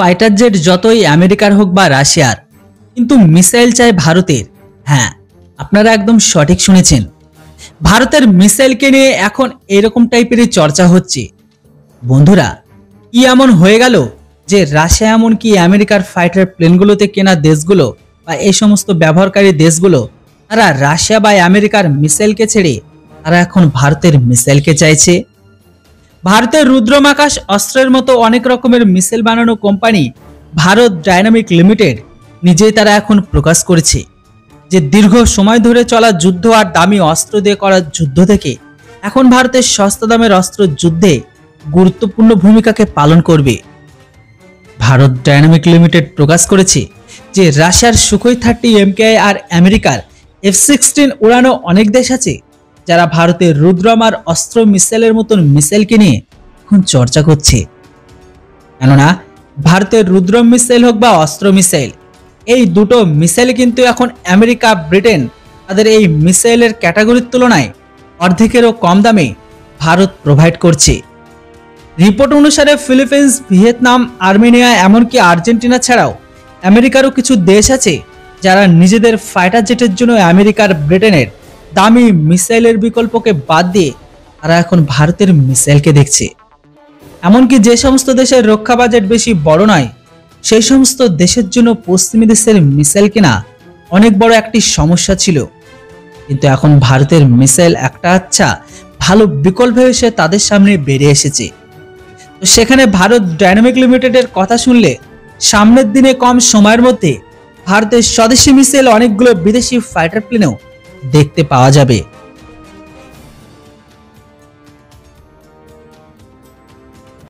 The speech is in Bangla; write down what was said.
ফাইটার জেট যতই আমেরিকার হোক বা রাশিয়ার, কিন্তু মিসাইল চাই ভারতের। হ্যাঁ, আপনারা একদম সঠিক শুনেছেন। ভারতের মিসাইলকে নিয়ে এখন এরকম টাইপেরই চর্চা হচ্ছে। বন্ধুরা, কি এমন হয়ে গেল যে রাশিয়া এমনকি আমেরিকার ফাইটার প্লেনগুলোতে কেনা দেশগুলো বা এই সমস্ত ব্যবহারকারী দেশগুলো তারা রাশিয়া বা আমেরিকার মিসাইলকে ছেড়ে তারা এখন ভারতের মিসাইলকে চাইছে। ভারতের রুদ্রমাকাশ অস্ত্রের মতো অনেক রকমের মিসাইল বানানো কোম্পানি ভারত ডায়নামিক লিমিটেড নিজেই তারা এখন প্রকাশ করেছে যে দীর্ঘ সময় ধরে চলা যুদ্ধ আর দামি অস্ত্র দিয়ে করা যুদ্ধ থেকে এখন ভারতের সস্তা দামের অস্ত্র যুদ্ধে গুরুত্বপূর্ণ ভূমিকাকে পালন করবে। ভারত ডায়নামিক লিমিটেড প্রকাশ করেছে যে রাশিয়ার সুখোই 30 MKI আর আমেরিকার F-16 উড়ানো অনেক দেশ আছে যারা ভারতের রুদ্রমার অস্ত্র মিসাইলের মতন মিসাইলকে নিয়ে এখন চর্চা করছে। কেননা ভারতের রুদ্র মিসাইল হোক বা অস্ত্র মিসাইল, এই দুটো মিসাইল কিন্তু এখন আমেরিকা ব্রিটেন তাদের এই মিসাইলের ক্যাটাগরির তুলনায় অর্ধেকেরও কম দামে ভারত প্রোভাইড করছে। রিপোর্ট অনুসারে ফিলিপিন্স, ভিয়েতনাম, আর্মেনিয়া এমনকি আর্জেন্টিনা ছাড়াও আমেরিকারও কিছু দেশ আছে যারা নিজেদের ফাইটার জেটের জন্য আমেরিকার ব্রিটেনের দামি মিসাইলের বিকল্পকে বাদ দিয়ে তারা এখন ভারতের মিসাইলকে দেখছে। এমনকি যে সমস্ত দেশের রক্ষা বাজেট বেশি বড় নয় সেই সমস্ত দেশের জন্য পশ্চিমী দেশের মিসাইল কেনা অনেক বড় একটি সমস্যা ছিল, কিন্তু এখন ভারতের মিসাইল একটা আচ্ছা ভালো বিকল্প এসে তাদের সামনে বেরিয়ে এসেছে। তো সেখানে ভারত ডায়নামিক লিমিটেডের কথা শুনলে সামনের দিনে কম সময়ের মধ্যে ভারতের স্বদেশি মিসাইল অনেকগুলো বিদেশি ফাইটার প্লেনেও দেখতে পাওয়া যাবে।